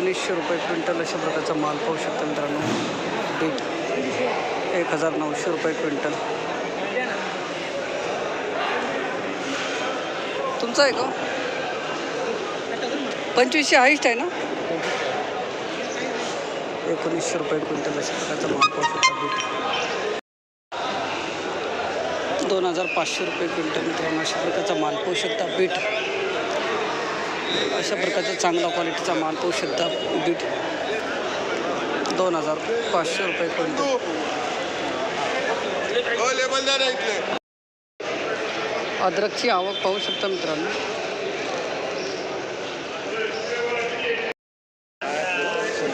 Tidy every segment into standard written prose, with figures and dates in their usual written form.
1900 रुपये क्विंटल अशा प्रकारचा माल पाहू शकता मित्रांनो. बीट 1900 रुपये क्विंटल. तुमचा आहे का? 2500 हाईस्ट आहे ना. 1900 रुपये क्विंटल अशा प्रकारचा माल पाहू शकता. बीट 2500 रुपये क्विंटल मित्रांनो अशा प्रकारचा माल पाहू शकता. बीट अशा प्रकारचा चांगला क्वालिटीचा माल पाहू शकता. बीट 2500 रुपये क्विंटल. अद्रकची आवक पाहू शकता मित्रांनो.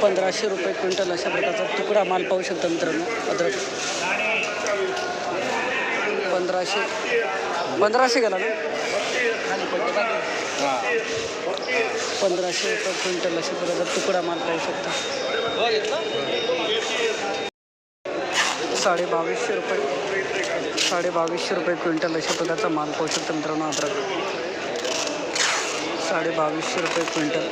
₹1500 रुपये क्विंटल अशा प्रकारचा तुकडा माल पाहू शकता मित्रांनो. अद्रक 1500 गेला ना. 1500 रुपये क्विंटल अशा प्रकारचा तुकडा माल पाहू शकता. 2250 रुपये क्विंटल अशा प्रकारचा माल पाहू शकता मित्रांनो. अद्रक 2250 रुपये क्विंटल.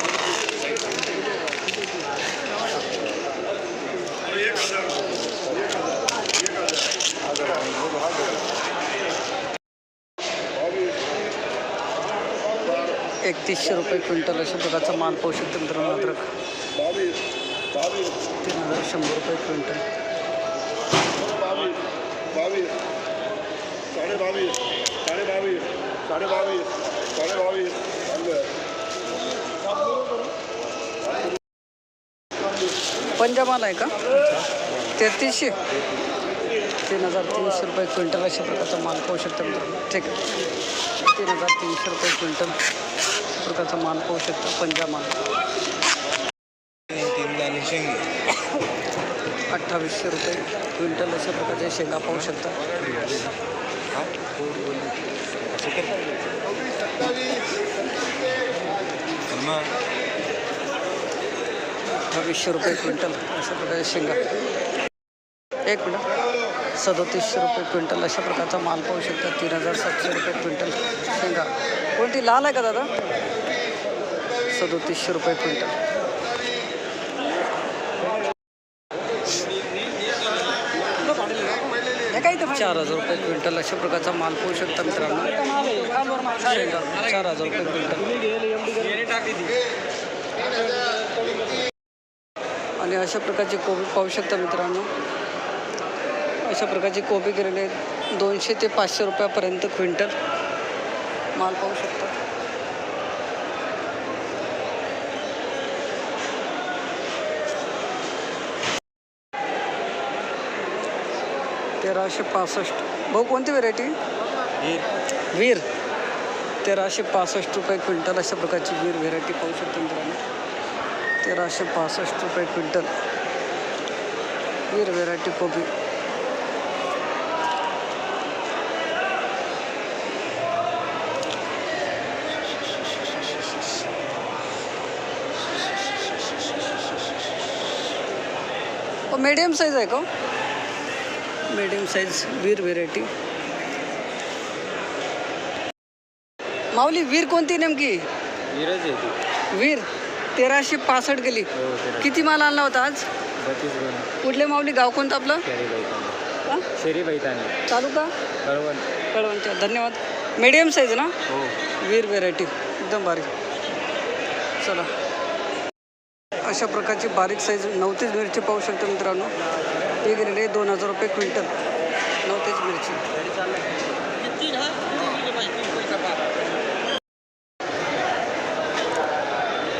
₹3100 रुपये क्विंटल अशा प्रकारचा माल पाहू शकता मित्रांनो. अद्रक 3100 रुपये क्विंटल. 22 पंजामाल आहे का? 3300 ₹3300 रुपये क्विंटल अशा प्रकारचा माल पाहू शकता मित्रांनो. ठीक आहे. 3300 रुपये क्विंटल प्रकारचा माल पाहू शकता. पंजामाल 2800 रुपये क्विंटल अशा प्रकारचे शेंगा पाहू शकता. 2800 रुपये क्विंटल अशा प्रकारचे शेंगा. एक मिनिट. 3700 रुपये क्विंटल अशा प्रकारचा माल पाहू शकता. 3700 रुपये क्विंटल शेंगा. कोणती लाल आहे का दादा? 3700 रुपये क्विंटल. ₹4000 रुपये क्विंटल अशा प्रकारचा माल पाहू शकता मित्रांनो. शेंगा 4000 रुपये क्विंटल. आणि अशा प्रकारची कोबी पाहू शकता मित्रांनो. अशा प्रकारची कोबी गेलेली आहे 200 ते 500 रुपयापर्यंत क्विंटल माल पाहू शकता. ₹1365. भाऊ कोणती व्हेरायटी? वीर. 1365 रुपये क्विंटल अशा प्रकारची वीर व्हेरायटी पाहू शकता मित्रांनो. 1365 रुपये क्विंटल वीर व्हेरायटी कोबी. मीडियम साईज आहे का? मीडियम साईज वीर व्हेरायटी. माऊली वीर कोणती नेमकी? वीर 1365 गेली. किती माल आणला होता आज? कुठले माऊली? गाव कोणतं आपलं? तालुका कळवणच्या. धन्यवाद. मीडियम साईज ना? वीर व्हेरायटी एकदम बारीक. चला अशा प्रकारची बारीक साईज 39 मिरची पाहू शकता मित्रांनो. हे गेलेले 2000 रुपये क्विंटल 39 मिरची.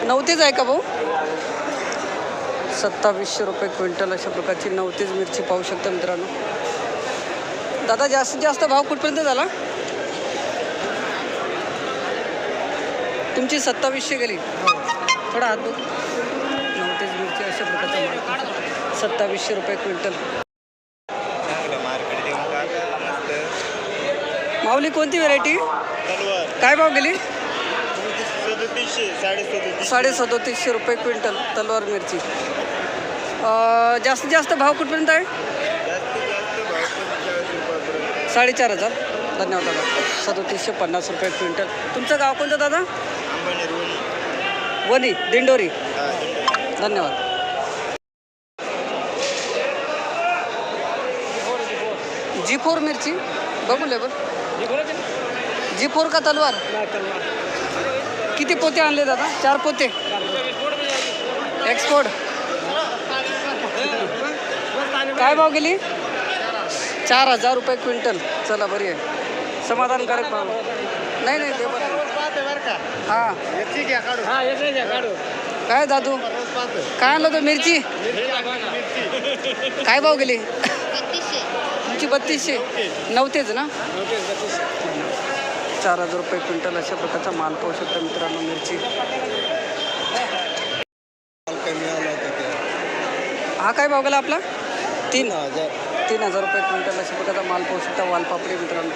39 आहे का भाऊ? 2700 रुपये क्विंटल अशा प्रकारची 39 मिरची पाहू शकता मित्रांनो. दादा जास्तीत जास्त भाव कुठपर्यंत झाला? तुमची 2700 गेली. थोडा हात दू. 39 मिरची अशा प्रकारचा माल 2700 रुपये क्विंटल. माऊली कोणती व्हेरायटी? काय भाव गेली? 3750 रुपये क्विंटल तलवार मिरची. जास्तीत जास्त भाव कुठपर्यंत आहे? 4500. धन्यवाद दादा. 3750 रुपये क्विंटल. तुमचं गाव कोणतं दादा? वणी दिंडोरी. धन्यवाद. G4 मिरची बघू लेबर. G4 का तलवार? किती पोते आणले दादा? 4 पोते एक्सपोर्ट. काय भाव गेली? 4,000 रुपये क्विंटल. चला बरी आहे, समाधानकारक भाव. नाही नाही ते बरं. हां काय दादू काय आणलं तो? मिरची काय भाव गेली? तुमची 3200. नव्हतेच ना? 4,000 रुपये क्विंटल अशा प्रकारचा माल पाहू शकता मित्रांनो. मिरची हा काय भाव गेला आपला? 3,000 रुपये क्विंटल अशा प्रकारचा माल पाहू शकता. वालपापडी मित्रांनो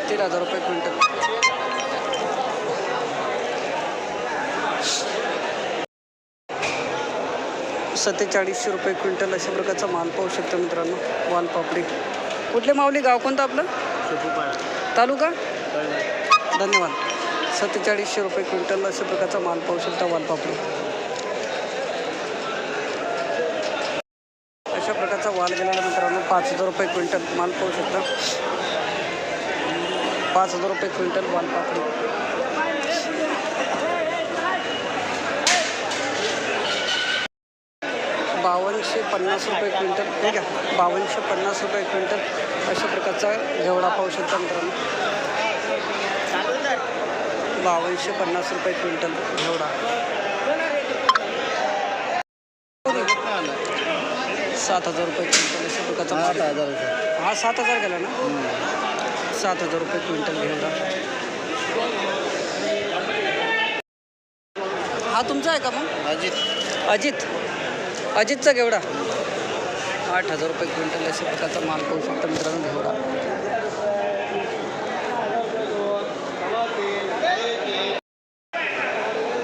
3,000 रुपये क्विंटल. $4700 रुपये क्विंटल अशा प्रकारचा माल पाहू शकता मित्रांनो. वालपापडी. कुठले माऊली? गाव कोणतं आपलं? तालुका? धन्यवाद. $4700 रुपये क्विंटल अशा प्रकारचा माल पाहू शकता. वालपापडी अशा प्रकारचा वाल गेलेला मित्रांनो. 5,000 रुपये क्विंटल माल पाहू शकता. 5,000 रुपये क्विंटल वालपापडी. ₹5250 क्विंटल. ठीक आहे, ₹5250 क्विंटल अशा प्रकारचा घेवडा पाहू शकता मित्रांनो. ₹5250 क्विंटल घेवडा. 7,000 रुपये क्विंटल अशा प्रकारचा. 8,000. हा 7,000 गेला ना. 7,000 रुपये क्विंटल घेवडा. हा तुमचा आहे का मग? अजितचा घेवडा. 8,000 रुपये क्विंटल अशा प्रकारचा माल पाहू शकता मित्रांनो. घेवडा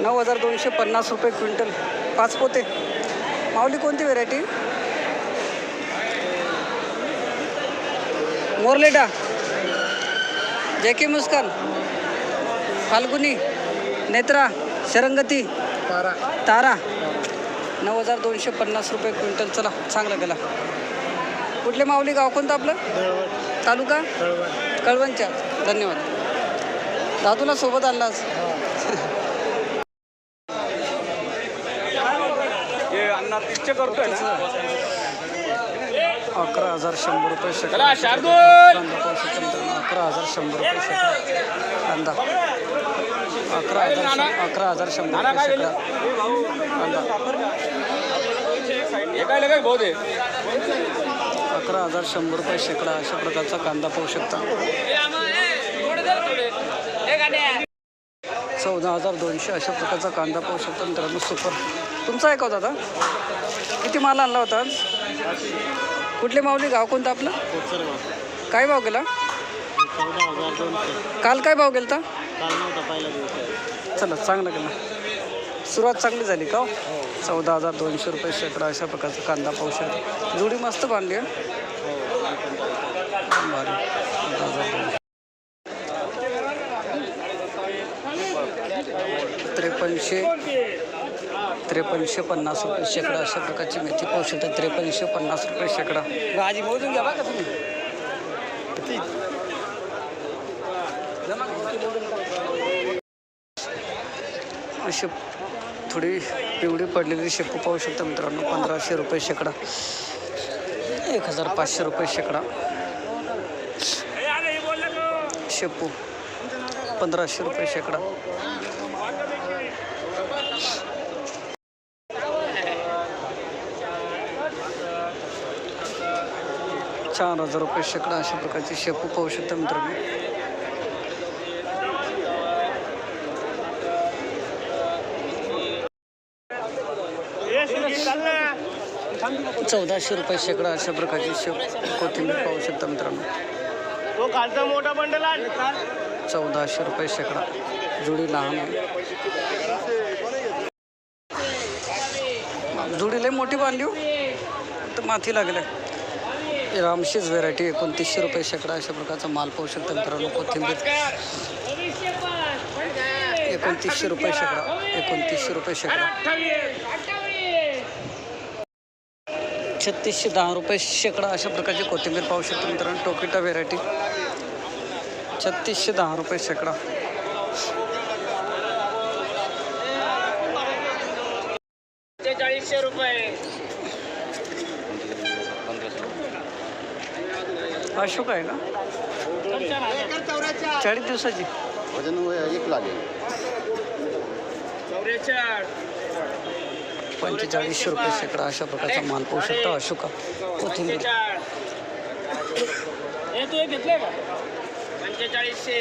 9,250 रुपये क्विंटल. 5 पोते. माऊली कोणती व्हेरायटी? मोरलेडा, जॅकी मुस्कान, फाल्गुनी, नेत्रा, शरंगती, तारा. 9,250 रुपये क्विंटल. चला चांगला गेला. कुठले माऊली? गाव कोणतं आपलं? तालुका? कळवणच्या. धन्यवाद. दादूला सोबत आणलास. 11,100 रुपये शेकडा. 11,100 रुपये शेकडा कांदा. 11,100 रुपये शेकडा कांदा. 11,100 रुपये शेकडा अशा प्रकारचा कांदा पाहू शकता. 14,200 अशा प्रकारचा कांदा पाहू शकता मित्रांनो. सुपर. तुमचा आहे का दादा? किती माल आणला होता आज? कुठले माऊली? गाव कोणतं आपलं? काय भाव गेला? काल काय भाव गेला? चला चांगला गेला. सुरुवात चांगली झाली का? 14,200 रुपये शेकडा अशा प्रकारचा कांदा पाहू शकता. जोडी मस्त बांधली आहे. 5350 रुपये शेकडा अशा प्रकारची मेथी पाहू शकता. 5350 रुपये शेकडा. भाजी मोजून घ्या का तुम्ही? अशी थोडी पिवळी पडलेली शेपू पाहू शकता मित्रांनो. 1,500 रुपये शेकडा. 1,500 रुपये शेकडा शेपू. 1,500 रुपये शेकडा. 4,000 रुपये शेकडा अशा प्रकारची शेपू पाहू शकता मित्रांनो. ₹1,400 रुपये शेकडा अशा प्रकारची कोथिंबीर पाहू शकता मित्रांनो. 1,400 रुपये शेकडा. जुडी लहान आहे. जुडी लय मोठी बांधली हो, तर माथी लागले. रामशीज व्हेरायटी 2,900 रुपये शेकडा अशा प्रकारचा माल पाहू शकता मित्रांनो. कोथिंबीर 2,900 रुपये शेकडा. 2,900 रुपये शेकडा. 3610 रुपये शेकडा अशा प्रकारची कोथिंबीर पाहू शकतो मित्रांनो. टोकिटा व्हेरायटी 3610 रुपये शेकडा. अशोक आहे का 40 दिवसाची वजन 1 लागेल. 4500 रुपये शेकडा अशा प्रकारचा माल पाहू शकता. अशोका कोथिंबीर 4500